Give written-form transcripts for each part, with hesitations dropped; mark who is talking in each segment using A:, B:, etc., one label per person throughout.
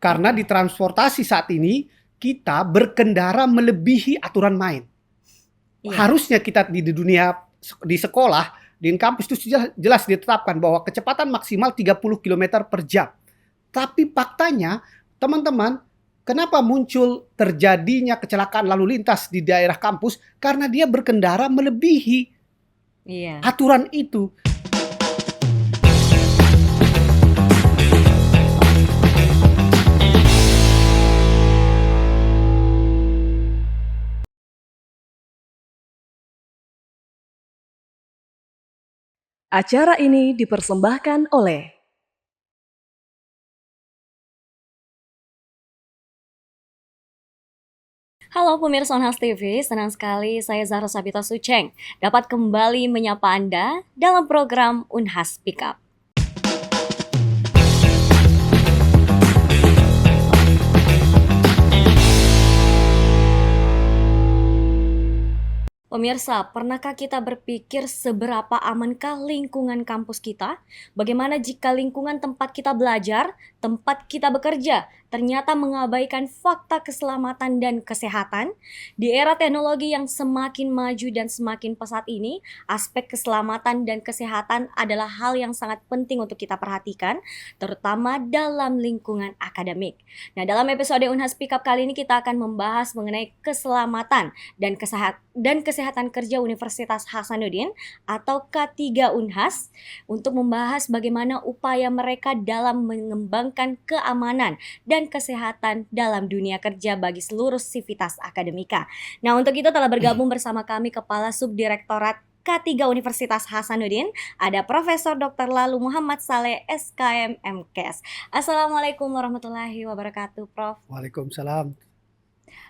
A: Karena di transportasi saat ini kita berkendara melebihi aturan main.
B: Iya.
A: Harusnya kita di dunia, di sekolah, di kampus itu jelas ditetapkan bahwa kecepatan maksimal 30 km per jam. Tapi faktanya, teman-teman, kenapa muncul terjadinya kecelakaan lalu lintas di daerah kampus? Karena dia berkendara melebihi
B: Iya.
A: aturan itu.
C: Acara ini dipersembahkan oleh
B: Halo pemirsa Unhas TV, senang sekali saya Zahra Sabita Suceng dapat kembali menyapa Anda dalam program Unhas Pick Up. Pemirsa, pernahkah kita berpikir seberapa amankah lingkungan kampus kita? Bagaimana jika lingkungan tempat kita belajar, tempat kita bekerja, ternyata mengabaikan fakta keselamatan dan kesehatan? Di era teknologi yang semakin maju dan semakin pesat ini, aspek keselamatan dan kesehatan adalah hal yang sangat penting untuk kita perhatikan, terutama dalam lingkungan akademik. Nah, dalam episode Unhas Pick Up kali ini kita akan membahas mengenai keselamatan dan kesehatan kerja Universitas Hasanuddin atau K3 Unhas untuk membahas bagaimana upaya mereka dalam mengembangkan keamanan dan kesehatan dalam dunia kerja bagi seluruh sivitas akademika. Nah, untuk itu telah bergabung bersama kami Kepala Subdirektorat K3 Universitas Hasanuddin, ada Profesor Dr. Lalu Muhammad Saleh SKM MKes. Assalamualaikum warahmatullahi wabarakatuh, Prof.
A: Waalaikumsalam.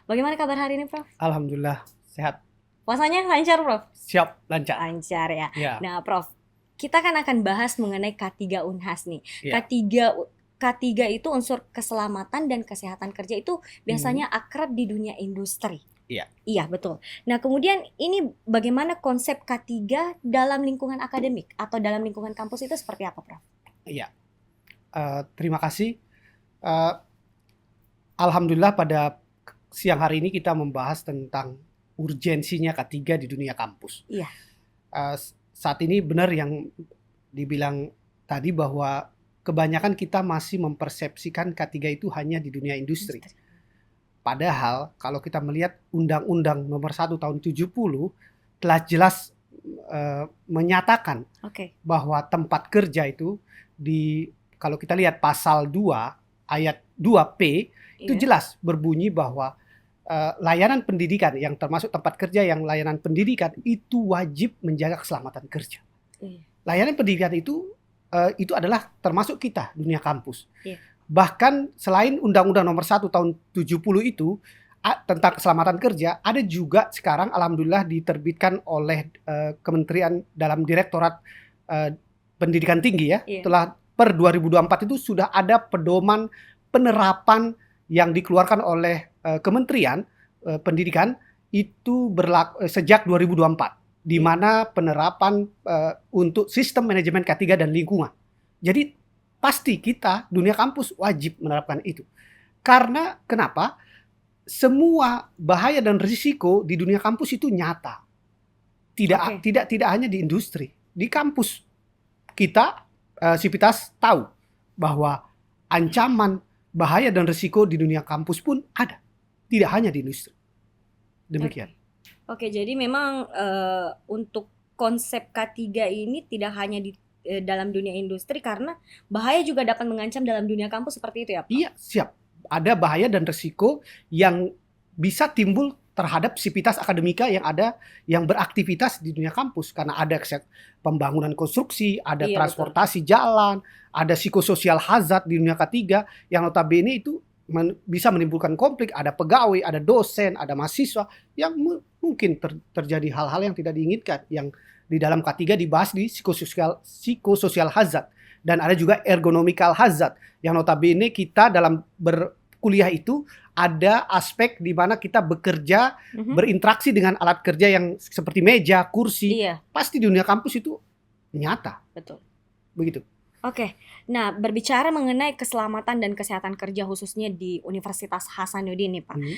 B: Bagaimana kabar hari ini, Prof?
A: Alhamdulillah, sehat.
B: Puasanya lancar, Prof?
A: Siap, lancar.
B: Lancar ya.
A: Ya.
B: Nah, Prof, kita kan akan bahas mengenai K3 Unhas nih.
A: Ya.
B: K3 itu unsur keselamatan dan kesehatan kerja itu biasanya akrab di dunia industri.
A: Iya.
B: Iya, betul. Nah, kemudian ini bagaimana konsep K3 dalam lingkungan akademik atau dalam lingkungan kampus itu seperti apa, Prof?
A: Iya. Terima kasih. Alhamdulillah pada siang hari ini kita membahas tentang urgensinya K3 di dunia kampus.
B: Iya.
A: Saat ini benar yang dibilang tadi bahwa kebanyakan kita masih mempersepsikan K3 itu hanya di dunia industri. Padahal kalau kita melihat Undang-Undang Nomor 1 Tahun 70 telah jelas menyatakan bahwa tempat kerja itu kalau kita lihat pasal 2 ayat 2P itu jelas berbunyi bahwa layanan pendidikan yang termasuk tempat kerja yang layanan pendidikan itu wajib menjaga keselamatan kerja. Layanan pendidikan itu adalah termasuk kita dunia kampus. Bahkan selain Undang-Undang Nomor 1 Tahun 70 itu tentang keselamatan kerja, ada juga sekarang alhamdulillah diterbitkan oleh Kementerian dalam Direktorat Pendidikan Tinggi ya. Telah per 2024 itu sudah ada pedoman penerapan yang dikeluarkan oleh Kementerian Pendidikan itu berlaku sejak 2024, di mana penerapan untuk sistem manajemen K3 dan lingkungan. Jadi pasti kita dunia kampus wajib menerapkan itu. Karena kenapa? Semua bahaya dan risiko di dunia kampus itu nyata. Tidak hanya di industri, di kampus kita Sivitas tahu bahwa ancaman bahaya dan risiko di dunia kampus pun ada, tidak hanya di industri. Demikian.
B: Oke, jadi memang untuk konsep K3 ini tidak hanya di dalam dunia industri karena bahaya juga dapat mengancam dalam dunia kampus seperti itu ya, Pak?
A: Iya, siap. Ada bahaya dan risiko yang bisa timbul terhadap sivitas akademika yang beraktivitas di dunia kampus karena ada pembangunan konstruksi, ada transportasi jalan, ada psikososial hazard di dunia K3 yang notabene itu bisa menimbulkan konflik, ada pegawai, ada dosen, ada mahasiswa yang mungkin terjadi hal-hal yang tidak diinginkan yang di dalam K3 dibahas di psikososial hazard dan ada juga ergonomical hazard yang notabene kita dalam berkuliah itu ada aspek di mana kita bekerja, berinteraksi dengan alat kerja yang seperti meja, kursi. Pasti di dunia kampus itu nyata.
B: Betul.
A: Begitu.
B: Oke, nah berbicara mengenai keselamatan dan kesehatan kerja khususnya di Universitas Hasanuddin nih Pak.
A: Mhm,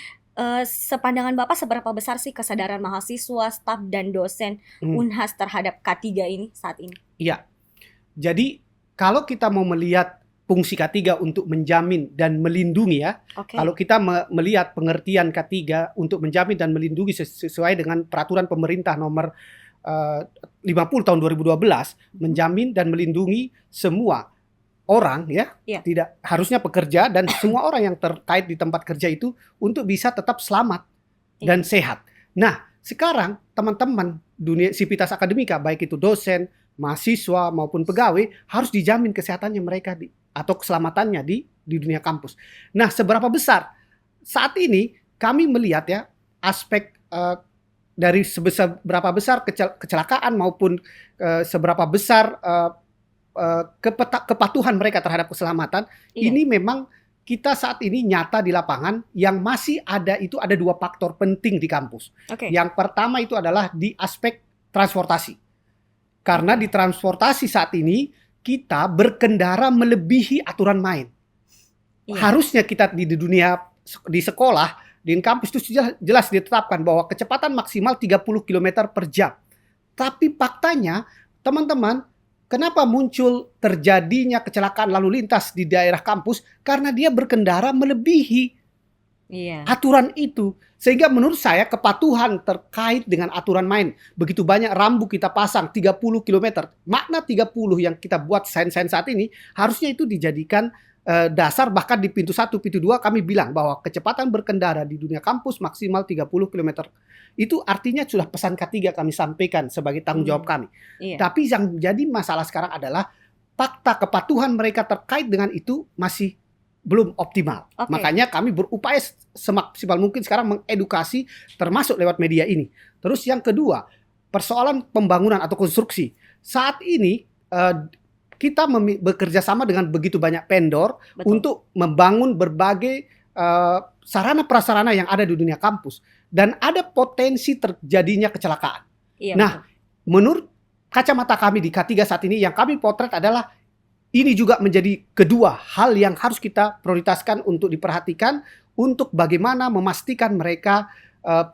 B: Sepandangan Bapak seberapa besar sih kesadaran mahasiswa, staf, dan dosen
A: mhm.
B: Unhas terhadap K3 ini saat ini?
A: Iya. Jadi kalau kita mau melihat fungsi K3 untuk menjamin dan melindungi ya, kalau
B: Oke.
A: kita melihat pengertian K3 untuk menjamin dan melindungi sesuai dengan peraturan pemerintah nomor 50 tahun 2012,
B: Mhm.
A: menjamin dan melindungi semua orang ya,
B: Iya.
A: tidak harusnya pekerja dan semua orang yang terkait di tempat kerja itu untuk bisa tetap selamat
B: Iya.
A: dan sehat. Nah, sekarang teman-teman dunia sivitas akademika, baik itu dosen, mahasiswa maupun pegawai, harus dijamin kesehatannya mereka atau keselamatannya di dunia kampus. Nah, seberapa besar saat ini kami melihat ya aspek dari seberapa besar kecelakaan maupun seberapa besar kepatuhan mereka terhadap keselamatan,
B: Iya.
A: ini memang kita saat ini nyata di lapangan yang masih ada itu ada 2 faktor penting di kampus.
B: Oke.
A: Yang pertama itu adalah di aspek transportasi. Karena
B: Oke.
A: di transportasi saat ini kita berkendara melebihi aturan main.
B: Iya.
A: Harusnya kita di dunia di sekolah, di kampus itu jelas ditetapkan bahwa kecepatan maksimal 30 kilometer per jam. Tapi faktanya, teman-teman, kenapa muncul terjadinya kecelakaan lalu lintas di daerah kampus? Karena dia berkendara melebihi
B: Iya.
A: aturan itu. Sehingga menurut saya kepatuhan terkait dengan aturan main. Begitu banyak rambu kita pasang 30 kilometer. Makna 30 yang kita buat sign-sign saat ini harusnya itu dijadikan dasar, bahkan di pintu 1, pintu 2 kami bilang bahwa kecepatan berkendara di dunia kampus maksimal 30 kilometer. Itu artinya sudah pesan K3 kami sampaikan sebagai tanggung jawab kami.
B: Iya.
A: Tapi yang jadi masalah sekarang adalah fakta kepatuhan mereka terkait dengan itu masih belum optimal.
B: Oke.
A: Makanya kami berupaya semaksimal mungkin sekarang mengedukasi termasuk lewat media ini. Terus yang kedua, persoalan pembangunan atau konstruksi. Saat ini kita bekerja sama dengan begitu banyak vendor
B: Betul.
A: untuk membangun berbagai sarana prasarana yang ada di dunia kampus dan ada potensi terjadinya kecelakaan.
B: Iya.
A: Nah, menurut kacamata kami di K3 saat ini yang kami potret adalah ini juga menjadi kedua hal yang harus kita prioritaskan untuk diperhatikan untuk bagaimana memastikan mereka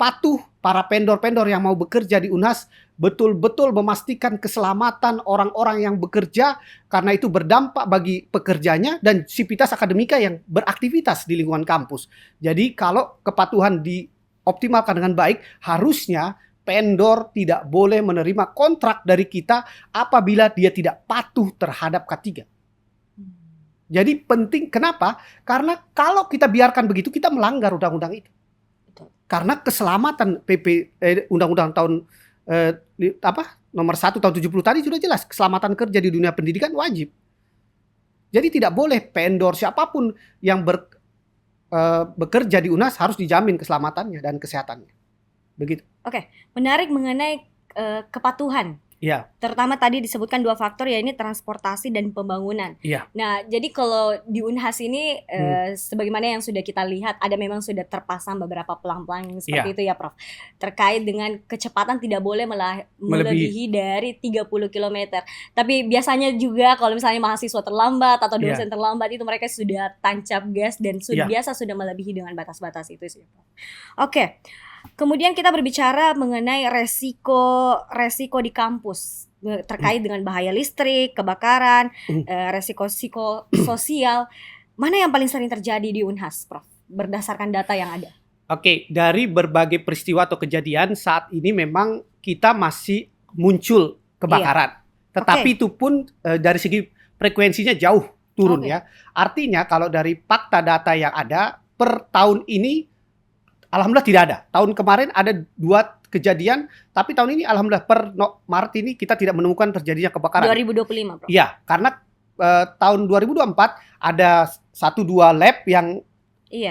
A: patuh, para vendor-vendor yang mau bekerja di Unhas betul-betul memastikan keselamatan orang-orang yang bekerja karena itu berdampak bagi pekerjanya dan sivitas akademika yang beraktivitas di lingkungan kampus. Jadi kalau kepatuhan dioptimalkan dengan baik, harusnya vendor tidak boleh menerima kontrak dari kita apabila dia tidak patuh terhadap K3. Jadi penting, kenapa? Karena kalau kita biarkan begitu, kita melanggar undang-undang itu.
B: Betul.
A: Karena keselamatan Undang-Undang tahun nomor 1 tahun 70 tadi sudah jelas, keselamatan kerja di dunia pendidikan wajib. Jadi tidak boleh vendor siapapun yang bekerja di UNAS harus dijamin keselamatannya dan kesehatannya. Begitu.
B: Oke, menarik mengenai kepatuhan.
A: Iya.
B: Terutama tadi disebutkan 2 faktor, ya ini transportasi dan pembangunan.
A: Iya.
B: Nah, jadi kalau di Unhas ini sebagaimana yang sudah kita lihat, ada memang sudah terpasang beberapa pelang-pelang seperti itu ya, Prof. Terkait dengan kecepatan tidak boleh melebihi dari 30 km. Tapi biasanya juga kalau misalnya mahasiswa terlambat atau dosen terlambat, itu mereka sudah tancap gas dan biasa sudah melebihi dengan batas-batas itu sih, Prof. Oke. Kemudian kita berbicara mengenai resiko di kampus terkait dengan bahaya listrik, kebakaran, resiko psikososial. Mana yang paling sering terjadi di Unhas, Prof? Berdasarkan data yang ada.
A: Oke, dari berbagai peristiwa atau kejadian saat ini memang kita masih muncul kebakaran. Tetapi itu pun dari segi frekuensinya jauh turun ya. Artinya kalau dari fakta data yang ada per tahun ini alhamdulillah tidak ada. Tahun kemarin ada 2 kejadian, tapi tahun ini alhamdulillah per Maret ini kita tidak menemukan terjadinya kebakaran.
B: 2025, Prof.
A: Iya, karena tahun 2024 ada 1-2 lab yang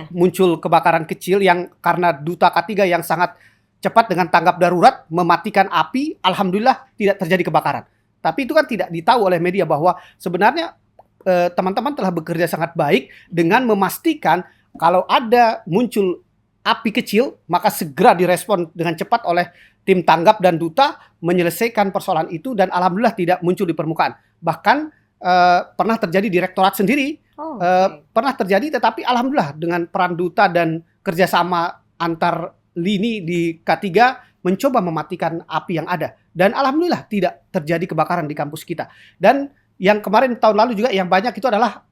A: muncul kebakaran kecil yang karena duta K3 yang sangat cepat dengan tanggap darurat mematikan api, alhamdulillah tidak terjadi kebakaran. Tapi itu kan tidak ditahu oleh media bahwa sebenarnya teman-teman telah bekerja sangat baik dengan memastikan kalau ada muncul api kecil, maka segera direspon dengan cepat oleh tim tanggap dan duta menyelesaikan persoalan itu dan alhamdulillah tidak muncul di permukaan. Bahkan pernah terjadi di rektorat sendiri,
B: Oh,
A: pernah terjadi, tetapi alhamdulillah dengan peran duta dan kerjasama antar lini di K3 mencoba mematikan api yang ada. Dan alhamdulillah tidak terjadi kebakaran di kampus kita. Dan yang kemarin tahun lalu juga yang banyak itu adalah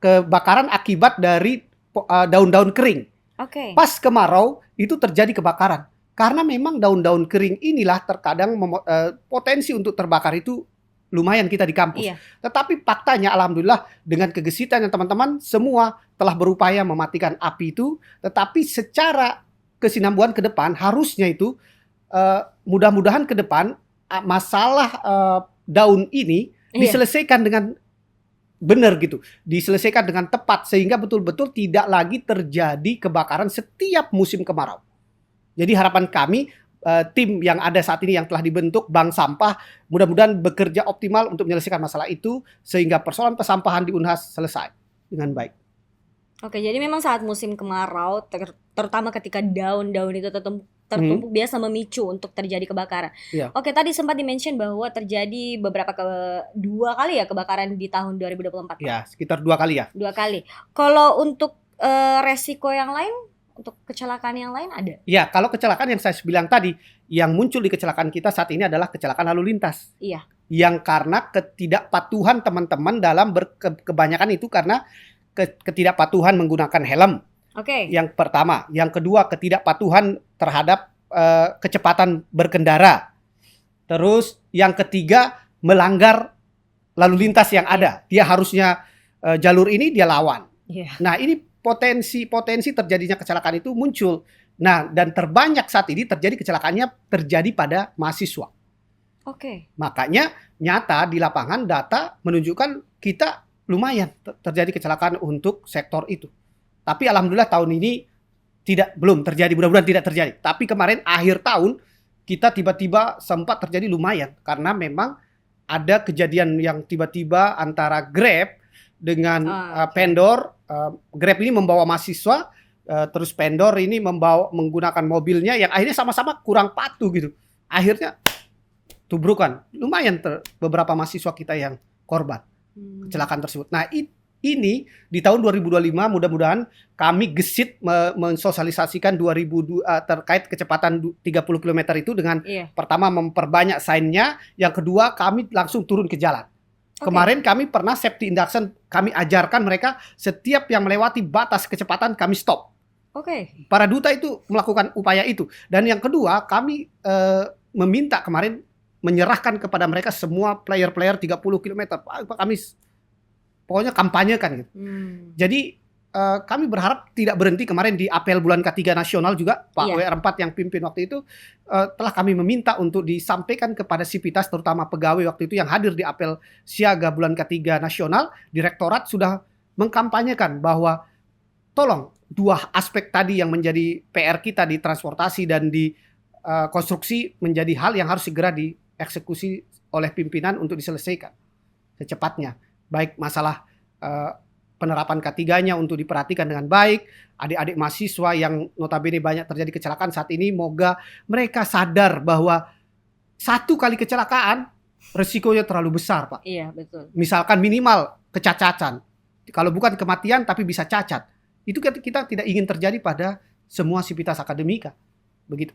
A: kebakaran akibat dari daun-daun kering.
B: Oke.
A: Pas kemarau itu terjadi kebakaran. Karena memang daun-daun kering inilah terkadang potensi untuk terbakar itu lumayan kita di kampus.
B: Iya.
A: Tetapi faktanya alhamdulillah dengan kegesitan yang teman-teman semua telah berupaya mematikan api itu. Tetapi secara kesinambungan ke depan harusnya itu mudah-mudahan ke depan masalah daun ini
B: Iya.
A: diselesaikan dengan benar gitu, diselesaikan dengan tepat sehingga betul-betul tidak lagi terjadi kebakaran setiap musim kemarau. Jadi harapan kami tim yang ada saat ini yang telah dibentuk Bank Sampah mudah-mudahan bekerja optimal untuk menyelesaikan masalah itu sehingga persoalan pesampahan di Unhas selesai dengan baik.
B: Oke, jadi memang saat musim kemarau, terutama ketika daun-daun itu tertumpuk biasa memicu untuk terjadi kebakaran.
A: Iya.
B: Oke, tadi sempat di-mention bahwa terjadi dua kali ya kebakaran di tahun 2024. Pak?
A: Ya, sekitar 2 kali ya.
B: 2 kali. Kalau untuk resiko yang lain, untuk kecelakaan yang lain ada?
A: Ya, kalau kecelakaan yang saya bilang tadi, yang muncul di kecelakaan kita saat ini adalah kecelakaan lalu lintas.
B: Iya.
A: Yang karena ketidakpatuhan teman-teman dalam kebanyakan itu karena ketidakpatuhan menggunakan helm.
B: Oke.
A: Yang pertama, yang kedua ketidakpatuhan terhadap kecepatan berkendara. Terus yang ketiga melanggar lalu lintas yang ada. Dia harusnya jalur ini dia lawan.
B: Iya.
A: Nah, ini potensi terjadinya kecelakaan itu muncul. Nah, dan terbanyak saat ini kecelakaannya terjadi pada mahasiswa.
B: Oke.
A: Makanya nyata di lapangan data menunjukkan kita lumayan terjadi kecelakaan untuk sektor itu. Tapi alhamdulillah tahun ini belum terjadi, mudah-mudahan tidak terjadi. Tapi kemarin akhir tahun kita tiba-tiba sempat terjadi lumayan karena memang ada kejadian yang tiba-tiba antara Grab dengan vendor. Grab ini membawa mahasiswa, terus vendor ini menggunakan mobilnya yang akhirnya sama-sama kurang patuh gitu. Akhirnya tubrukan. Lumayan beberapa mahasiswa kita yang korban kecelakaan tersebut. Nah, ini di tahun 2025 mudah-mudahan kami gesit mensosialisasikan terkait kecepatan 30 km itu dengan pertama memperbanyak sign-nya, yang kedua kami langsung turun ke jalan. Kemarin kami pernah safety induction, kami ajarkan mereka setiap yang melewati batas kecepatan kami stop. Para duta itu melakukan upaya itu. Dan yang kedua kami meminta kemarin menyerahkan kepada mereka semua player-player 30 km. Kami pokoknya kampanyekan gitu. Jadi kami berharap tidak berhenti. Kemarin di apel bulan K3 nasional juga Pak WR4 yang pimpin waktu itu telah kami meminta untuk disampaikan kepada Sivitas, terutama pegawai waktu itu yang hadir di apel siaga bulan K3 nasional. Direktorat sudah mengkampanyekan bahwa tolong dua aspek tadi yang menjadi PR kita di transportasi dan di konstruksi menjadi hal yang harus segera dieksekusi oleh pimpinan untuk diselesaikan secepatnya. Baik masalah penerapan K3-nya untuk diperhatikan dengan baik, adik-adik mahasiswa yang notabene banyak terjadi kecelakaan saat ini, moga mereka sadar bahwa satu kali kecelakaan resikonya terlalu besar, Pak.
B: Iya, betul.
A: Misalkan minimal kecacatan. Kalau bukan kematian tapi bisa cacat. Itu kita tidak ingin terjadi pada semua sivitas akademika. Begitu.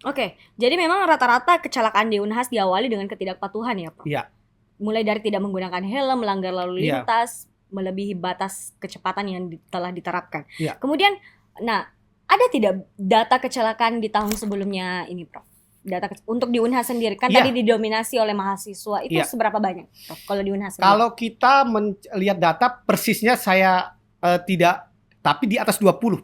B: Oke, jadi memang rata-rata kecelakaan di Unhas diawali dengan ketidakpatuhan ya, Prof?
A: Iya.
B: Mulai dari tidak menggunakan helm, melanggar lalu lintas, melebihi batas kecepatan yang telah diterapkan. Kemudian, nah, ada tidak data kecelakaan di tahun sebelumnya ini, Prof? Data untuk di Unhas sendiri kan tadi didominasi oleh mahasiswa, itu seberapa banyak, Prof? Kalau di Unhas sendiri?
A: Kalau kita melihat data persisnya saya tidak, tapi di atas 20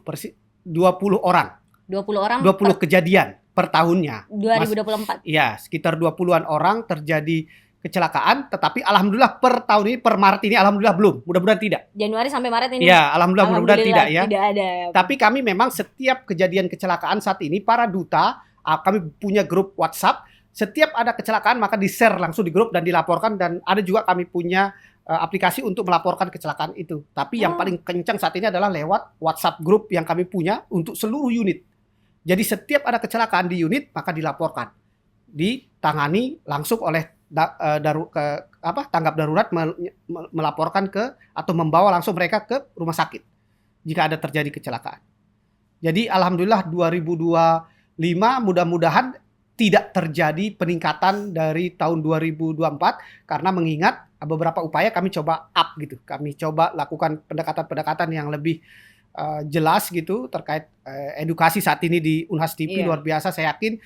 A: orang.
B: 20 orang
A: 20 kejadian per tahunnya.
B: 2024.
A: Iya, sekitar 20-an orang terjadi kecelakaan, tetapi alhamdulillah per tahun ini, per Maret ini alhamdulillah belum. Mudah-mudahan tidak.
B: Januari sampai Maret ini.
A: Ya, alhamdulillah mudah-mudahan tidak ya.
B: Tidak ada.
A: Tapi kami memang setiap kejadian kecelakaan saat ini para duta, kami punya grup WhatsApp. Setiap ada kecelakaan maka di-share langsung di grup dan dilaporkan, dan ada juga kami punya aplikasi untuk melaporkan kecelakaan itu. Tapi yang paling kencang saat ini adalah lewat WhatsApp grup yang kami punya untuk seluruh unit. Jadi setiap ada kecelakaan di unit maka dilaporkan. Ditangani langsung oleh tanggap darurat melaporkan ke atau membawa langsung mereka ke rumah sakit jika ada terjadi kecelakaan. Jadi alhamdulillah 2025 mudah-mudahan tidak terjadi peningkatan dari tahun 2024 karena mengingat beberapa upaya kami coba up gitu. Kami coba lakukan pendekatan-pendekatan yang lebih jelas gitu terkait edukasi saat ini di Unhas TV luar biasa. Saya yakin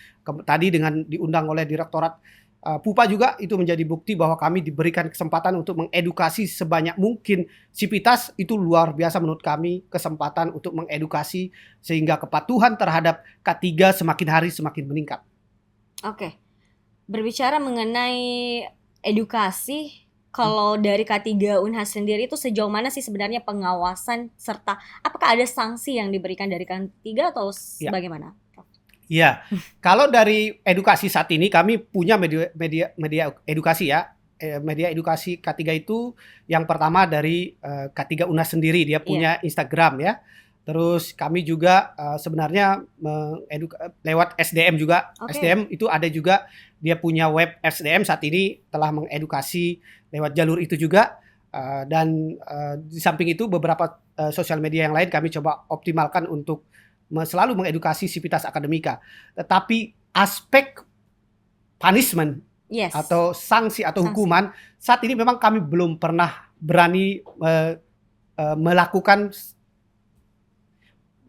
A: tadi dengan diundang oleh Direktorat Pupa juga itu menjadi bukti bahwa kami diberikan kesempatan untuk mengedukasi sebanyak mungkin sivitas. Itu luar biasa menurut kami, kesempatan untuk mengedukasi sehingga kepatuhan terhadap K3 semakin hari semakin meningkat.
B: Oke. Berbicara mengenai edukasi, kalau dari K3 Unhas sendiri itu sejauh mana sih sebenarnya pengawasan serta apakah ada sanksi yang diberikan dari K3 atau bagaimana?
A: Ya, kalau dari edukasi saat ini kami punya media edukasi ya. Media edukasi K3 itu yang pertama dari K3 Unhas sendiri, dia punya Instagram ya. Terus kami juga sebenarnya lewat SDM juga. SDM itu ada juga, dia punya web SDM saat ini telah mengedukasi lewat jalur itu juga. Dan di samping itu beberapa sosial media yang lain kami coba optimalkan untuk selalu mengedukasi sivitas akademika. Tetapi aspek punishment atau sanksi atau hukuman saat ini memang kami belum pernah berani melakukan.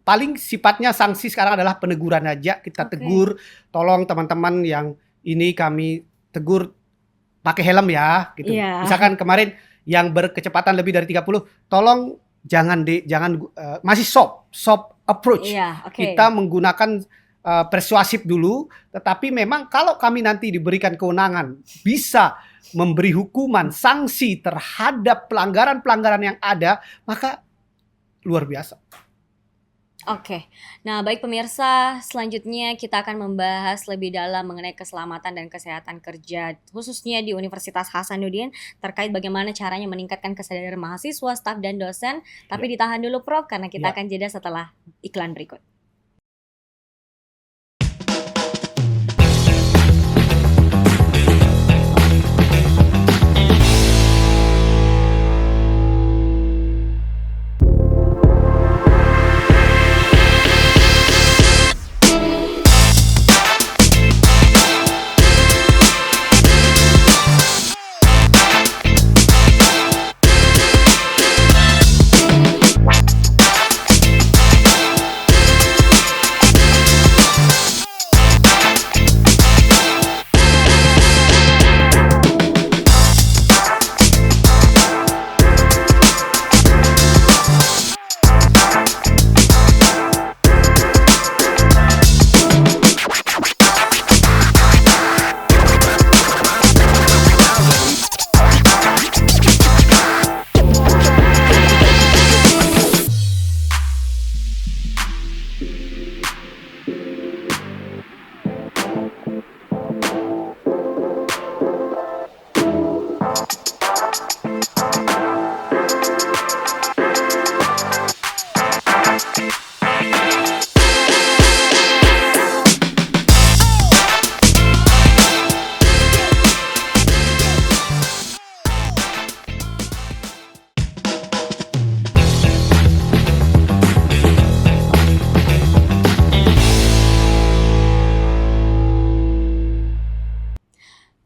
A: Paling sifatnya sanksi sekarang adalah peneguran aja. Kita tegur, tolong teman-teman yang ini kami tegur pakai helm ya gitu. Misalkan kemarin yang berkecepatan lebih dari 30, tolong jangan masih soft approach. Kita menggunakan persuasif dulu, tetapi memang kalau kami nanti diberikan kewenangan bisa memberi hukuman, sanksi terhadap pelanggaran-pelanggaran yang ada, maka luar biasa.
B: Oke, nah baik pemirsa, selanjutnya kita akan membahas lebih dalam mengenai keselamatan dan kesehatan kerja khususnya di Universitas Hasanuddin terkait bagaimana caranya meningkatkan kesadaran mahasiswa, staf, dan dosen. Tapi ditahan dulu Prof, karena kita akan jeda setelah iklan berikut.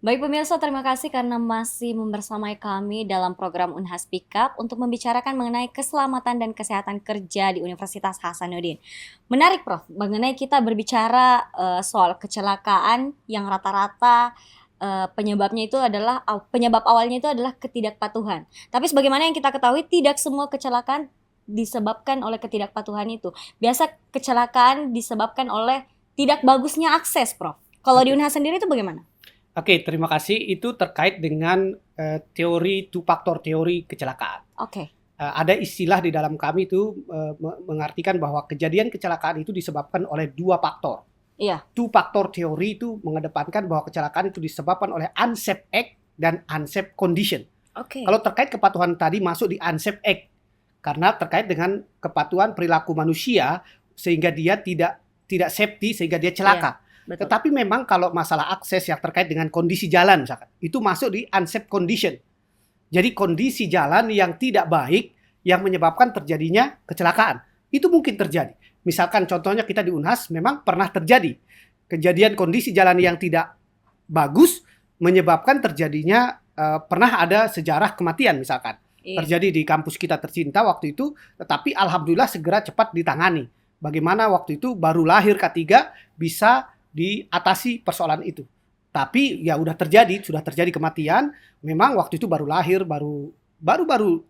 B: Baik pemirsa, terima kasih karena masih membersamai kami dalam program Unhas Pick Up untuk membicarakan mengenai keselamatan dan kesehatan kerja di Universitas Hasanuddin. Menarik Prof, mengenai kita berbicara soal kecelakaan yang rata-rata penyebab awalnya itu adalah ketidakpatuhan. Tapi sebagaimana yang kita ketahui, tidak semua kecelakaan disebabkan oleh ketidakpatuhan itu. Biasa kecelakaan disebabkan oleh tidak bagusnya akses, Prof. Kalau di Unhas sendiri itu bagaimana?
A: Oke, terima kasih. Itu terkait dengan teori two-factor teori kecelakaan. Ada istilah di dalam kami itu mengartikan bahwa kejadian kecelakaan itu disebabkan oleh dua faktor. Two-factor teori itu mengedepankan bahwa kecelakaan itu disebabkan oleh unsafe act dan unsafe condition. Kalau terkait kepatuhan tadi masuk di unsafe act karena terkait dengan kepatuhan perilaku manusia sehingga dia tidak safety sehingga dia celaka.
B: Betul.
A: Tetapi memang kalau masalah akses yang terkait dengan kondisi jalan misalkan, itu masuk di unsafe condition. Jadi kondisi jalan yang tidak baik yang menyebabkan terjadinya kecelakaan. Itu mungkin terjadi. Misalkan contohnya kita di Unhas memang pernah terjadi kejadian kondisi jalan yang tidak bagus menyebabkan terjadinya pernah ada sejarah kematian misalkan.
B: Iya.
A: Terjadi di kampus kita tercinta waktu itu, tetapi alhamdulillah segera cepat ditangani. Bagaimana waktu itu baru lahir K3 bisa diatasi persoalan itu. Tapi ya sudah terjadi kematian. Memang waktu itu baru lahir, baru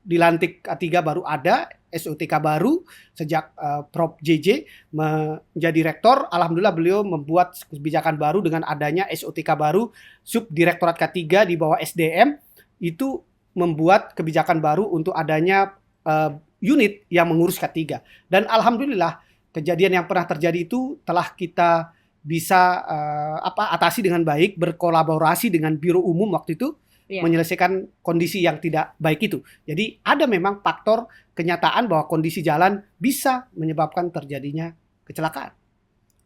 A: dilantik K3 baru ada SOTK baru sejak Prof JJ menjadi rektor. Alhamdulillah beliau membuat kebijakan baru dengan adanya SOTK baru, Subdirektorat K3 di bawah SDM itu membuat kebijakan baru untuk adanya unit yang mengurus K3. Dan alhamdulillah kejadian yang pernah terjadi itu telah kita bisa atasi dengan baik, berkolaborasi dengan Biro Umum waktu itu menyelesaikan kondisi yang tidak baik itu. Jadi ada memang faktor kenyataan bahwa kondisi jalan bisa menyebabkan terjadinya kecelakaan.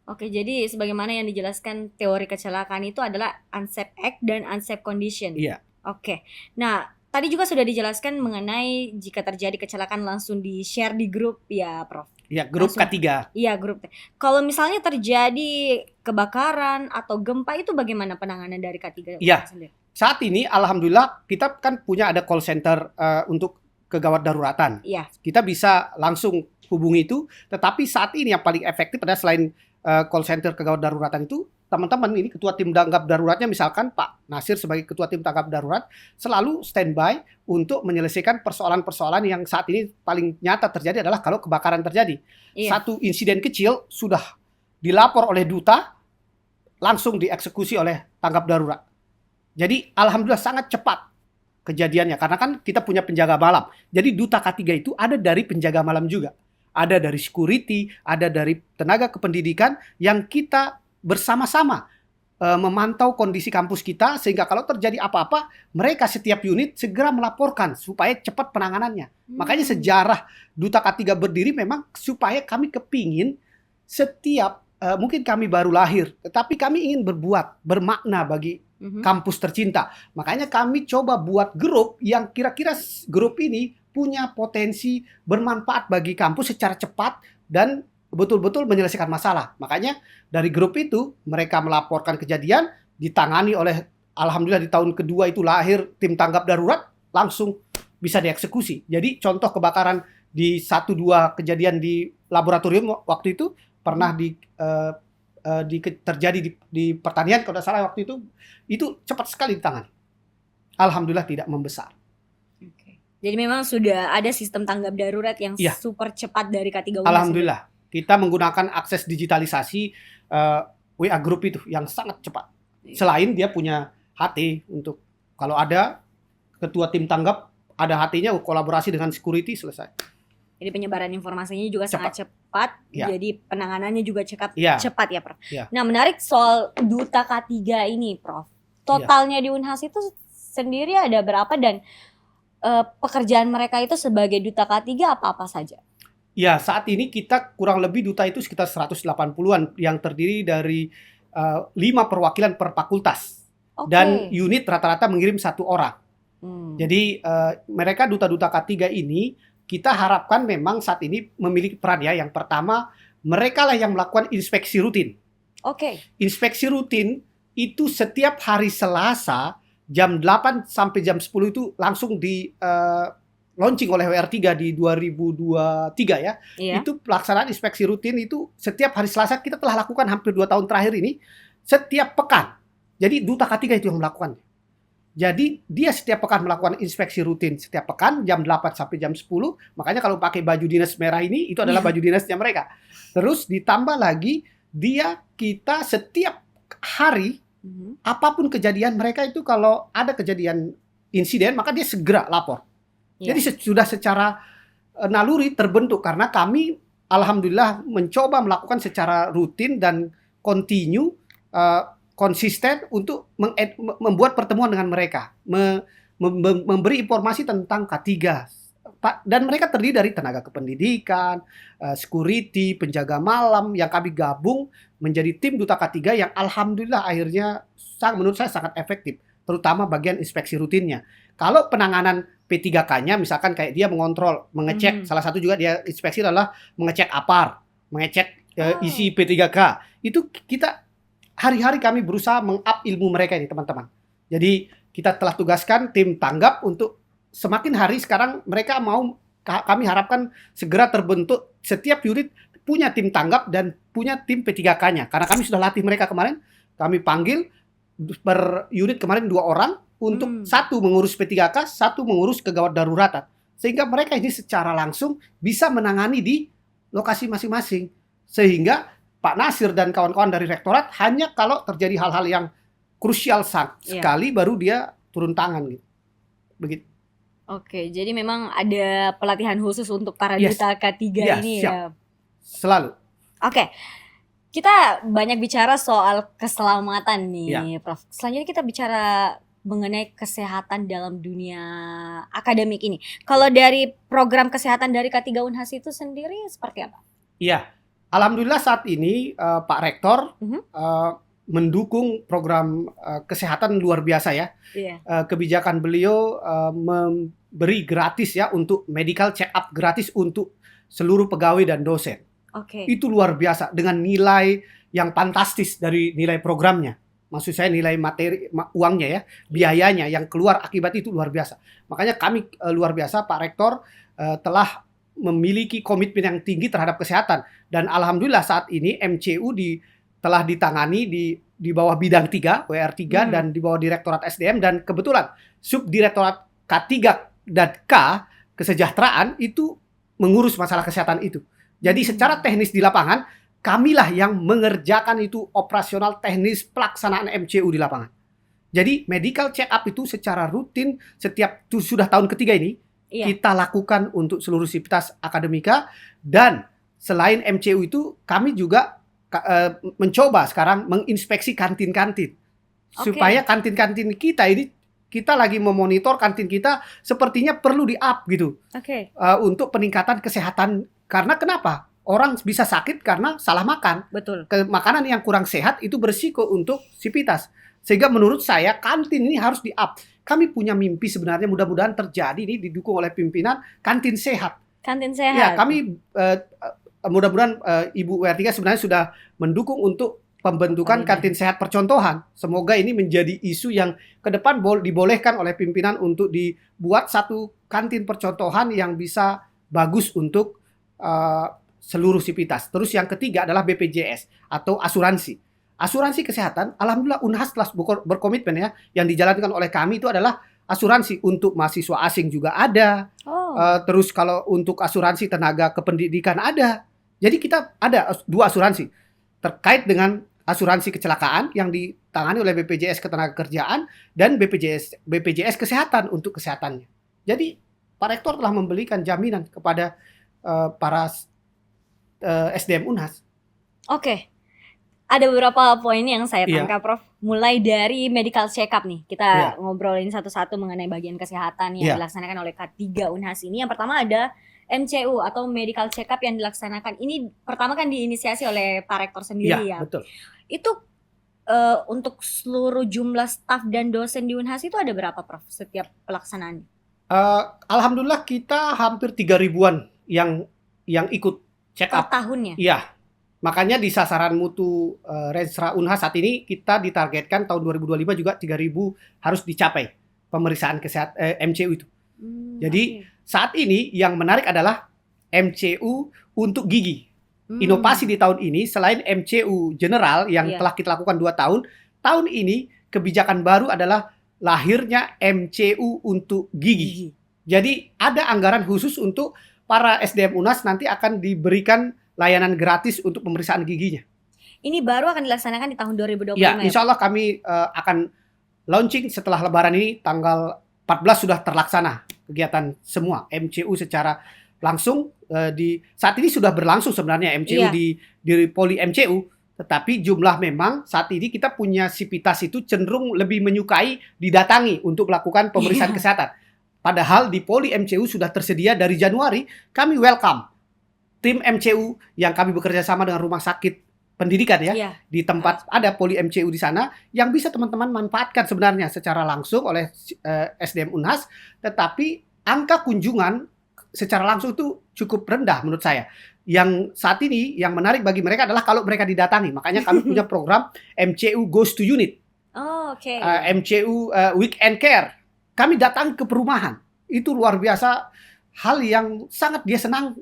B: Oke, jadi sebagaimana yang dijelaskan teori kecelakaan itu adalah unsafe act dan unsafe condition.
A: Iya.
B: Oke. Nah, tadi juga sudah dijelaskan mengenai jika terjadi kecelakaan langsung di-share di grup ya, Prof.
A: Ya, grup
B: Langsung.
A: K3.
B: Iya, grup. Kalau misalnya terjadi kebakaran atau gempa itu bagaimana penanganan dari K3
A: Iya.
B: sendiri?
A: Saat ini alhamdulillah kita kan punya ada call center untuk kegawat daruratan.
B: Iya.
A: Kita bisa langsung hubungi itu, tetapi saat ini yang paling efektif adalah selain call center kegawat daruratan itu, teman-teman ini ketua tim tanggap daruratnya misalkan Pak Nasir sebagai ketua tim tanggap darurat selalu standby untuk menyelesaikan persoalan-persoalan yang saat ini paling nyata terjadi adalah kalau kebakaran terjadi.
B: Iya.
A: Satu insiden kecil sudah dilapor oleh duta, langsung dieksekusi oleh tanggap darurat. Jadi alhamdulillah sangat cepat kejadiannya karena kan kita punya penjaga malam. Jadi duta K3 itu ada dari penjaga malam juga. Ada dari security, ada dari tenaga kependidikan yang kita bersama-sama memantau kondisi kampus kita sehingga kalau terjadi apa-apa mereka setiap unit segera melaporkan supaya cepat penanganannya. Makanya sejarah duta K3 berdiri memang supaya kami kepingin setiap mungkin kami baru lahir tetapi kami ingin berbuat bermakna bagi kampus tercinta. Makanya kami coba buat grup yang kira-kira grup ini punya potensi bermanfaat bagi kampus secara cepat dan betul-betul menyelesaikan masalah. Makanya dari grup itu mereka melaporkan kejadian, ditangani oleh alhamdulillah di tahun kedua itu lahir tim tanggap darurat langsung bisa dieksekusi. Jadi contoh kebakaran di 1-2 kejadian di laboratorium waktu itu pernah terjadi di pertanian kalau tidak salah waktu itu cepat sekali ditangani. Alhamdulillah tidak membesar.
B: Oke. Jadi memang sudah ada sistem tanggap darurat yang
A: Iya.
B: super cepat dari K3 Unhas.
A: Alhamdulillah kita menggunakan akses digitalisasi WA Group itu yang sangat cepat. Selain dia punya HT untuk kalau ada ketua tim tanggap ada HT-nya kolaborasi dengan security selesai.
B: Jadi penyebaran informasinya juga sangat cepat.
A: Ya.
B: Jadi penanganannya juga cepat
A: Ya.
B: ya, Prof.
A: Ya.
B: Nah, menarik soal duta K3 ini, Prof. Totalnya di Unhas itu sendiri ada berapa dan pekerjaan mereka itu sebagai duta K3 apa-apa saja?
A: Ya, saat ini kita kurang lebih duta itu sekitar 180-an yang terdiri dari 5 perwakilan per fakultas.
B: Oke.
A: Dan unit rata-rata mengirim 1 orang. Jadi mereka duta-duta K3 ini kita harapkan memang saat ini memiliki peran ya. Yang pertama, mereka lah yang melakukan inspeksi rutin.
B: Oke.
A: Inspeksi rutin itu setiap hari Selasa jam 8 sampai jam 10 itu langsung di launching oleh WR3 di 2023 ya.
B: Iya.
A: Itu pelaksanaan inspeksi rutin itu setiap hari Selasa kita telah lakukan hampir 2 tahun terakhir ini setiap pekan. Jadi duta K3 itu yang melakukannya. Jadi dia setiap pekan melakukan inspeksi rutin setiap pekan jam 8 sampai jam 10. Makanya kalau pakai baju dinas merah ini itu adalah baju dinasnya mereka. Terus ditambah lagi kita setiap hari apapun kejadian mereka itu kalau ada kejadian insiden maka dia segera lapor.
B: Iya.
A: Jadi sudah secara naluri terbentuk karena kami alhamdulillah mencoba melakukan secara rutin dan kontinu konsisten untuk membuat pertemuan dengan mereka, memberi informasi tentang K3, dan mereka terdiri dari tenaga kependidikan, security, penjaga malam yang kami gabung menjadi tim Duta K3 yang alhamdulillah akhirnya menurut saya sangat efektif, terutama bagian inspeksi rutinnya. Kalau penanganan P3K-nya misalkan kayak dia mengontrol, mengecek, salah satu juga dia inspeksi adalah mengecek APAR, mengecek isi P3K. Itu kita hari-hari kami berusaha meng-up ilmu mereka ini teman-teman. Jadi kita telah tugaskan tim tanggap untuk semakin hari sekarang mereka kami harapkan segera terbentuk setiap unit punya tim tanggap dan punya tim P3K-nya. Karena kami sudah latih mereka kemarin, kami panggil per unit kemarin 2 orang untuk satu mengurus P3K, satu mengurus kegawat daruratan. Sehingga mereka ini secara langsung bisa menangani di lokasi masing-masing. Sehingga Pak Nasir dan kawan-kawan dari rektorat hanya kalau terjadi hal-hal yang krusial sekali baru dia turun tangan gitu. Begitu.
B: Oke, jadi memang ada pelatihan khusus untuk para duta K3 ini
A: siap.
B: ya.
A: Selalu.
B: Oke. Kita banyak bicara soal keselamatan nih, Prof. Selanjutnya kita bicara mengenai kesehatan dalam dunia akademik ini. Kalau dari program kesehatan dari K3 Unhas itu sendiri seperti apa?
A: Iya. Alhamdulillah saat ini Pak Rektor mendukung program kesehatan luar biasa ya. Kebijakan beliau memberi gratis ya untuk medical check up gratis untuk seluruh pegawai dan dosen. Itu luar biasa dengan nilai yang fantastis dari nilai programnya. Maksud saya nilai materi uangnya ya, biayanya yang keluar akibat itu luar biasa. Makanya kami luar biasa Pak Rektor telah memiliki komitmen yang tinggi terhadap kesehatan dan alhamdulillah saat ini MCU telah ditangani di bawah bidang 3 WR3 dan di bawah Direktorat SDM dan kebetulan Subdirektorat K3 dan K kesejahteraan itu mengurus masalah kesehatan itu. Jadi secara teknis di lapangan kamilah yang mengerjakan itu operasional teknis pelaksanaan MCU di lapangan. Jadi medical check up itu secara rutin setiap sudah tahun ketiga ini kita lakukan untuk seluruh sivitas akademika dan selain MCU itu kami juga mencoba sekarang menginspeksi kantin-kantin supaya kantin-kantin kita ini kita lagi memonitor kantin kita sepertinya perlu di-up gitu untuk peningkatan kesehatan karena kenapa? Orang bisa sakit karena salah makan.
B: Betul.
A: Makanan yang kurang sehat itu berisiko untuk sivitas. Sehingga menurut saya kantin ini harus di-up. Kami punya mimpi sebenarnya mudah-mudahan terjadi ini didukung oleh pimpinan kantin sehat.
B: Kantin sehat.
A: Ya, kami mudah-mudahan Ibu WR3 sebenarnya sudah mendukung untuk pembentukan kantin sehat percontohan. Semoga ini menjadi isu yang ke depan dibolehkan oleh pimpinan untuk dibuat satu kantin percontohan yang bisa bagus untuk seluruh sivitas. Terus yang ketiga adalah BPJS atau asuransi. Asuransi kesehatan, alhamdulillah Unhas telah berkomitmen ya, yang dijalankan oleh kami itu adalah asuransi untuk mahasiswa asing juga ada. Terus kalau untuk asuransi tenaga kependidikan ada. Jadi kita ada 2 asuransi terkait dengan asuransi kecelakaan yang ditangani oleh BPJS Ketenagakerjaan dan BPJS Kesehatan untuk kesehatannya. Jadi Pak Rektor telah memberikan jaminan kepada para SDM Unhas.
B: Ada beberapa poin yang saya tangkap, Prof. Mulai dari medical check up nih. Kita ngobrolin satu-satu mengenai bagian kesehatan yang dilaksanakan oleh K3 Unhas ini. Yang pertama ada MCU atau medical check up yang dilaksanakan. Ini pertama kan diinisiasi oleh Pak Rektor sendiri ya.
A: Betul.
B: Itu untuk seluruh jumlah staf dan dosen di Unhas itu ada berapa, Prof? Setiap pelaksanaan?
A: Alhamdulillah kita hampir 3.000-an yang ikut check up.
B: Per tahunnya?
A: Iya. Makanya di sasaran mutu Renstra Unhas saat ini kita ditargetkan tahun 2025 juga 3.000 harus dicapai pemeriksaan kesehatan MCU itu. Jadi saat ini yang menarik adalah MCU untuk gigi. Inovasi di tahun ini selain MCU general yang telah kita lakukan 2 tahun, tahun ini kebijakan baru adalah lahirnya MCU untuk gigi. Jadi ada anggaran khusus untuk para SDM Unhas nanti akan diberikan layanan gratis untuk pemeriksaan giginya.
B: Ini baru akan dilaksanakan di tahun 2025
A: ya? Insya Allah kami akan launching setelah Lebaran ini tanggal 14 sudah terlaksana kegiatan semua MCU secara langsung saat ini sudah berlangsung sebenarnya MCU di Poli MCU, tetapi jumlah memang saat ini kita punya sivitas itu cenderung lebih menyukai didatangi untuk melakukan pemeriksaan kesehatan. Padahal di Poli MCU sudah tersedia dari Januari, kami welcome tim MCU yang kami bekerja sama dengan rumah sakit pendidikan ya,
B: Iya.
A: di tempat ada Poli MCU di sana yang bisa teman-teman manfaatkan sebenarnya secara langsung oleh SDM Unhas, tetapi angka kunjungan secara langsung itu cukup rendah menurut saya. Yang saat ini yang menarik bagi mereka adalah kalau mereka didatangi. Makanya kami punya program MCU Goes to Unit,
B: Oh, oke.
A: MCU Weekend Care. Kami datang ke perumahan. Itu luar biasa, hal yang sangat dia senang.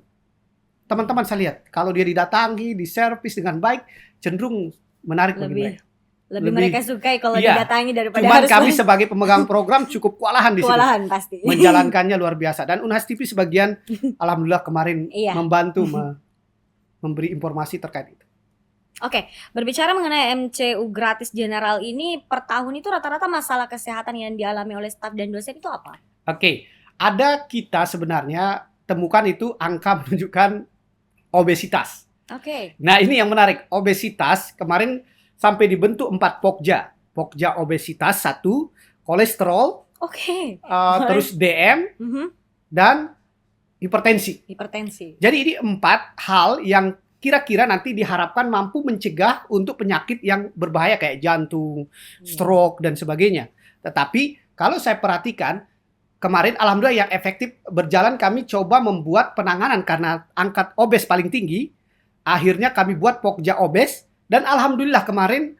A: Teman-teman saya lihat, kalau dia didatangi, diservis dengan baik, cenderung menarik bagi mereka.
B: Lebih mereka sukai kalau
A: Iya.
B: didatangi daripada
A: Cuman
B: harus
A: kami sebagai pemegang program cukup kewalahan di situ.
B: kewalahan pasti.
A: Menjalankannya luar biasa. Dan Unhas TV sebagian, alhamdulillah kemarin
B: Iya.
A: membantu memberi informasi terkait itu.
B: Oke, berbicara mengenai MCU gratis general ini, per tahun itu rata-rata masalah kesehatan yang dialami oleh staf dan dosen itu apa?
A: Oke, ada kita sebenarnya temukan itu angka menunjukkan obesitas.
B: Oke.
A: Nah, ini yang menarik. Obesitas kemarin sampai dibentuk 4 pokja. Pokja obesitas 1, kolesterol,
B: Oke.
A: terus DM,
B: Mhm.
A: dan hipertensi.
B: Hipertensi.
A: Jadi ini 4 hal yang kira-kira nanti diharapkan mampu mencegah untuk penyakit yang berbahaya kayak jantung, stroke, dan sebagainya. Tetapi kalau saya perhatikan, kemarin alhamdulillah yang efektif berjalan, kami coba membuat penanganan karena angka obes paling tinggi. Akhirnya kami buat pokja obes dan alhamdulillah kemarin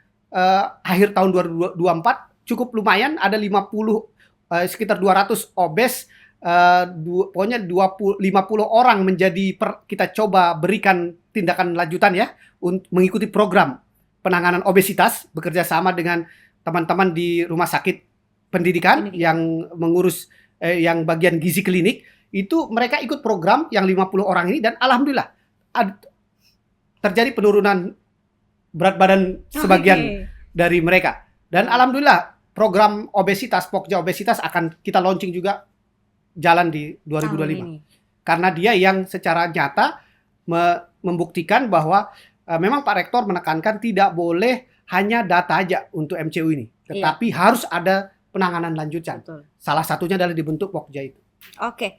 A: akhir tahun 2024 cukup lumayan, ada 50 sekitar 200 obes, pokoknya 50 orang menjadi kita coba berikan tindakan lanjutan ya untuk mengikuti program penanganan obesitas bekerja sama dengan teman-teman di rumah sakit pendidikan yang mengurus yang bagian gizi klinik. Itu mereka ikut program yang 50 orang ini dan alhamdulillah terjadi penurunan berat badan sebagian dari mereka. Dan alhamdulillah program obesitas, pokja obesitas akan kita launching juga jalan di 2025. Karena dia yang secara nyata membuktikan bahwa memang Pak Rektor menekankan tidak boleh hanya data aja untuk MCU ini. Tetapi harus ada penanganan lanjutan.
B: Betul.
A: Salah satunya adalah dibentuk pokja itu.
B: Oke.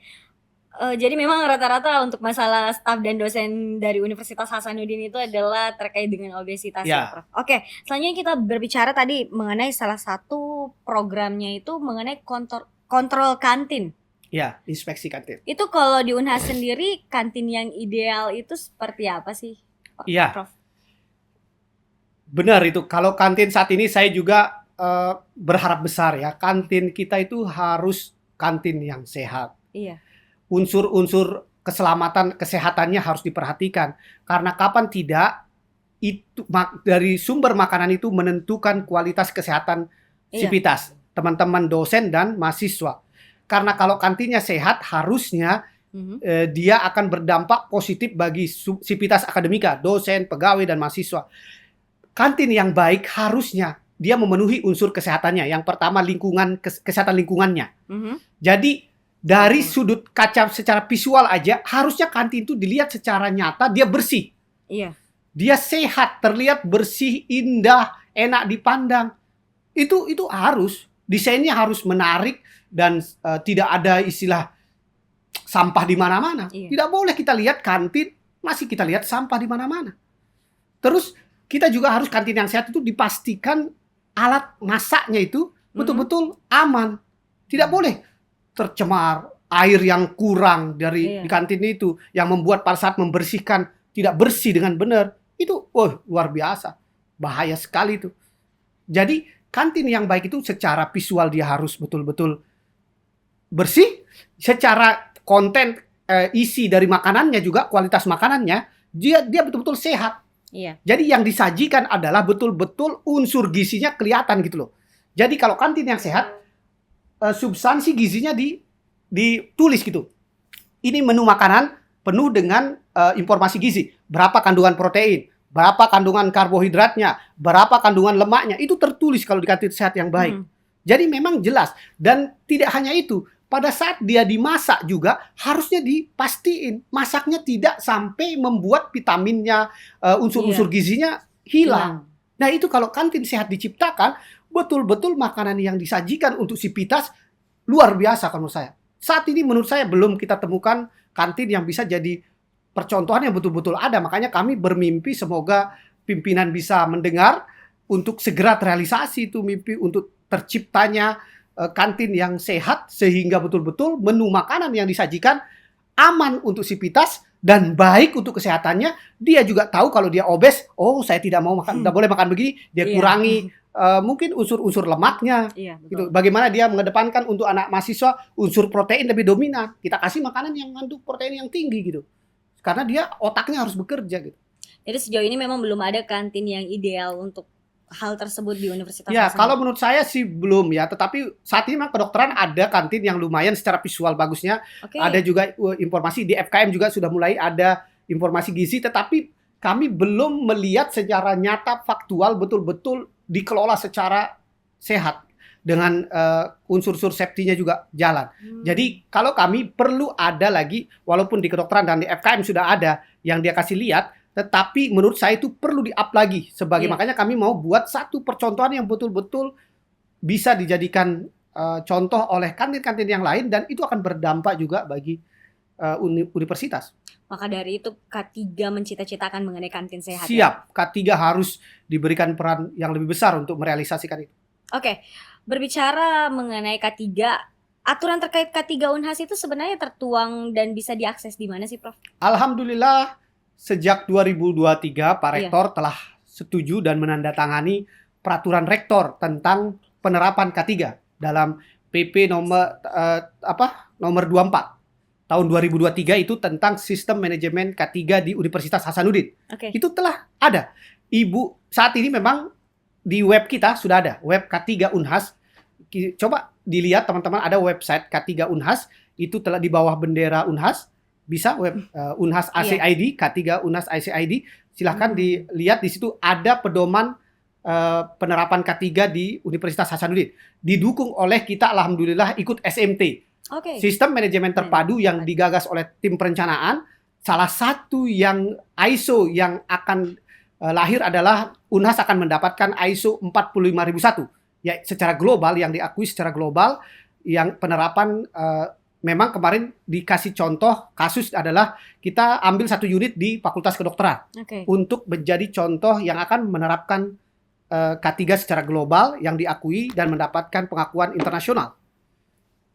B: Jadi memang rata-rata untuk masalah staf dan dosen dari Universitas Hasanuddin itu adalah terkait dengan obesitas ya, Prof. Oke, selanjutnya kita berbicara tadi mengenai salah satu programnya itu mengenai kontrol kantin.
A: Ya, inspeksi kantin.
B: Itu kalau di Unhas sendiri kantin yang ideal itu seperti apa sih,
A: Iya.
B: Prof?
A: Benar itu. Kalau kantin saat ini saya juga berharap besar ya. Kantin kita itu harus kantin yang sehat.
B: Iya.
A: Unsur-unsur keselamatan kesehatannya harus diperhatikan karena kapan tidak itu dari sumber makanan itu menentukan kualitas kesehatan sivitas teman-teman dosen dan mahasiswa. Karena kalau kantinnya sehat harusnya dia akan berdampak positif bagi sivitas akademika, dosen, pegawai dan mahasiswa. Kantin yang baik harusnya dia memenuhi unsur kesehatannya. Yang pertama kesehatan lingkungannya. Jadi dari sudut kaca secara visual aja harusnya kantin itu dilihat secara nyata dia bersih.
B: Iya.
A: Dia sehat, terlihat bersih, indah, enak dipandang. Itu harus desainnya harus menarik dan tidak ada istilah sampah di mana-mana.
B: Iya.
A: Tidak boleh kita lihat kantin masih kita lihat sampah di mana-mana. Terus kita juga harus kantin yang sehat itu dipastikan alat masaknya itu betul-betul aman. Tidak boleh tercemar, air yang kurang dari di kantin itu yang membuat pada saat membersihkan tidak bersih dengan benar. Itu luar biasa. Bahaya sekali itu. Jadi kantin yang baik itu secara visual dia harus betul-betul bersih, secara konten isi dari makanannya juga kualitas makanannya dia betul-betul sehat.
B: Iya.
A: Jadi yang disajikan adalah betul-betul unsur gizinya kelihatan gitu loh. Jadi kalau kantin yang sehat substansi gizinya ditulis gitu. Ini menu makanan penuh dengan informasi gizi. Berapa kandungan protein, berapa kandungan karbohidratnya, berapa kandungan lemaknya. Itu tertulis kalau di kantin sehat yang baik. Jadi memang jelas. Dan tidak hanya itu. Pada saat dia dimasak juga harusnya dipastiin masaknya tidak sampai membuat vitaminnya, unsur-unsur gizinya hilang. Nah itu kalau kantin sehat diciptakan, betul-betul makanan yang disajikan untuk sivitas luar biasa kalau menurut saya. saat ini menurut saya belum kita temukan kantin yang bisa jadi percontohan yang betul-betul ada. Makanya kami bermimpi semoga pimpinan bisa mendengar untuk segera terrealisasi itu mimpi untuk terciptanya kantin yang sehat sehingga betul-betul menu makanan yang disajikan aman untuk sivitas dan baik untuk kesehatannya. Dia juga tahu kalau dia obes, oh saya tidak mau makan, tidak boleh makan begini, dia
B: Iya.
A: kurangi mungkin unsur-unsur lemaknya.
B: Iya,
A: Gitu.
B: betul.
A: Bagaimana dia mengedepankan untuk anak mahasiswa unsur protein lebih dominan. Kita kasih makanan yang mengandung protein yang tinggi gitu. Karena dia otaknya harus bekerja gitu.
B: Jadi sejauh ini memang belum ada kantin yang ideal untuk hal tersebut di Universitas
A: Ya,
B: Hasanuddin.
A: kalau menurut saya sih belum ya, tetapi saat ini memang kedokteran ada kantin yang lumayan secara visual bagusnya.
B: Oke.
A: Ada juga informasi di FKM juga sudah mulai ada informasi gizi, tetapi kami belum melihat secara nyata faktual betul-betul dikelola secara sehat dengan unsur-unsur safety-nya juga jalan. Jadi kalau kami perlu ada lagi, walaupun di kedokteran dan di FKM sudah ada yang dia kasih lihat, tetapi menurut saya itu perlu di-up lagi. Sebagai
B: Iya.
A: makanya kami mau buat satu percontohan yang betul-betul bisa dijadikan contoh oleh kantin-kantin yang lain dan itu akan berdampak juga bagi universitas.
B: Maka dari itu K3 mencita-citakan mengenai kantin sehat.
A: Siap, K3 harus diberikan peran yang lebih besar untuk merealisasikan itu.
B: Oke, berbicara mengenai K3, aturan terkait K3 Unhas itu sebenarnya tertuang dan bisa diakses di mana sih, Prof?
A: Alhamdulillah sejak 2023 Pak
B: Iya.
A: Rektor telah setuju dan menandatangani peraturan rektor tentang penerapan K3 dalam PP nomor nomor 24 tahun 2023 itu tentang sistem manajemen K3 di Universitas Hasanuddin.
B: Oke.
A: Itu telah ada. Ibu saat ini memang di web kita sudah ada web K3 Unhas. Coba dilihat teman-teman, ada website K3 Unhas, itu telah di bawah bendera Unhas. Bisa web Unhas ACID, K3 Unhas ACID. Silahkan dilihat di situ ada pedoman penerapan K3 di Universitas Hasanuddin. Didukung oleh kita alhamdulillah ikut SMT.
B: Oke.
A: Sistem manajemen terpadu yang digagas oleh tim perencanaan. Salah satu yang ISO yang akan lahir adalah Unhas akan mendapatkan ISO 45001. Ya, secara global, yang diakui secara global, yang penerapan memang kemarin dikasih contoh kasus adalah kita ambil satu unit di Fakultas Kedokteran
B: Oke.
A: untuk menjadi contoh yang akan menerapkan K3 secara global yang diakui dan mendapatkan pengakuan internasional.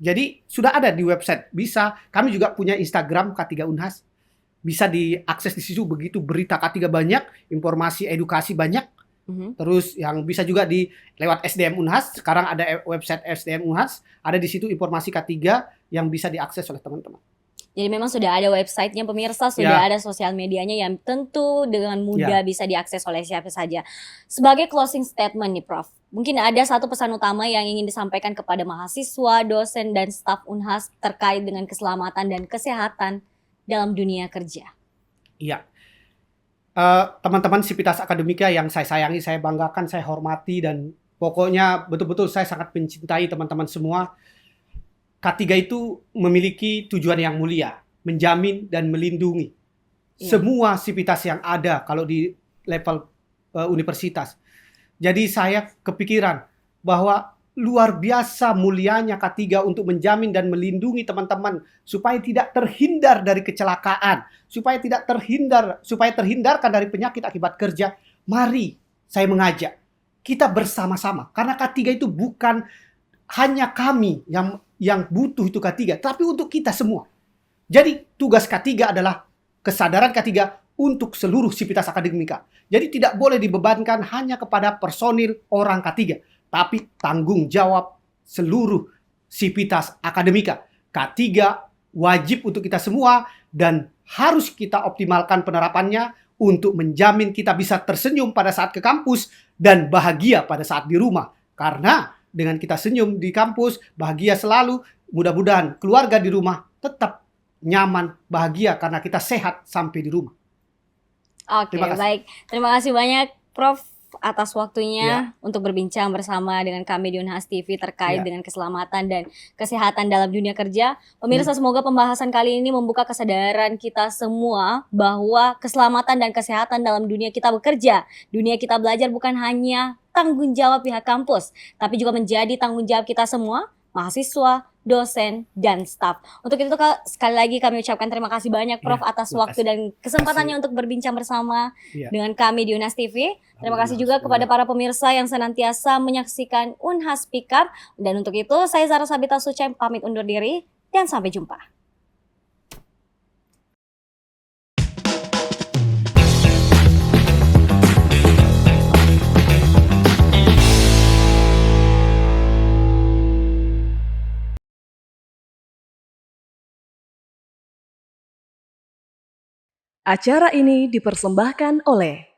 A: Jadi sudah ada di website. Bisa, kami juga punya Instagram K3 Unhas. Bisa diakses di situ, begitu berita K3 banyak, informasi edukasi banyak. Terus yang bisa juga di lewat SDM Unhas. Sekarang ada website SDM Unhas, ada di situ informasi K3 yang bisa diakses oleh teman-teman.
B: Jadi memang sudah ada websitenya pemirsa, sudah ada sosial medianya yang tentu dengan mudah bisa diakses oleh siapa saja. Sebagai closing statement nih Prof, mungkin ada satu pesan utama yang ingin disampaikan kepada mahasiswa, dosen, dan staf Unhas terkait dengan keselamatan dan kesehatan dalam dunia kerja.
A: Iya. Teman-teman Sivitas Akademika yang saya sayangi, saya banggakan, saya hormati, dan pokoknya betul-betul saya sangat mencintai teman-teman semua. K3 itu memiliki tujuan yang mulia, menjamin dan melindungi semua sivitas yang ada kalau di level universitas. Jadi saya kepikiran bahwa luar biasa mulianya K3 untuk menjamin dan melindungi teman-teman supaya tidak terhindar dari kecelakaan, supaya terhindarkan dari penyakit akibat kerja. Mari saya mengajak kita bersama-sama, karena K3 itu bukan hanya kami yang butuh itu K3, tapi untuk kita semua. Jadi tugas K3 adalah kesadaran K3 untuk seluruh sivitas akademika. Jadi tidak boleh dibebankan hanya kepada personil orang K3, tapi tanggung jawab seluruh sivitas akademika. K3 wajib untuk kita semua dan harus kita optimalkan penerapannya untuk menjamin kita bisa tersenyum pada saat ke kampus dan bahagia pada saat di rumah. Karena dengan kita senyum di kampus, bahagia selalu, mudah-mudahan keluarga di rumah tetap nyaman, bahagia karena kita sehat sampai di rumah.
B: Oke, baik. Terima kasih banyak Prof atas waktunya untuk berbincang bersama dengan kami di Unhas TV terkait dengan keselamatan dan kesehatan dalam dunia kerja. Pemirsa, semoga pembahasan kali ini membuka kesadaran kita semua bahwa keselamatan dan kesehatan dalam dunia kita bekerja, dunia kita belajar bukan hanya tanggung jawab pihak kampus, tapi juga menjadi tanggung jawab kita semua, mahasiswa, dosen, dan staf. Untuk itu sekali lagi kami ucapkan terima kasih banyak Prof
A: Iya,
B: atas
A: terima
B: waktu
A: kasih.
B: dan kesempatannya untuk berbincang bersama
A: Iya.
B: dengan kami di Unas TV. Terima kasih juga kepada para pemirsa yang senantiasa menyaksikan Unhas Speak Up. Dan untuk itu saya Zara Sabita Sucem pamit undur diri dan sampai jumpa.
C: Acara ini dipersembahkan oleh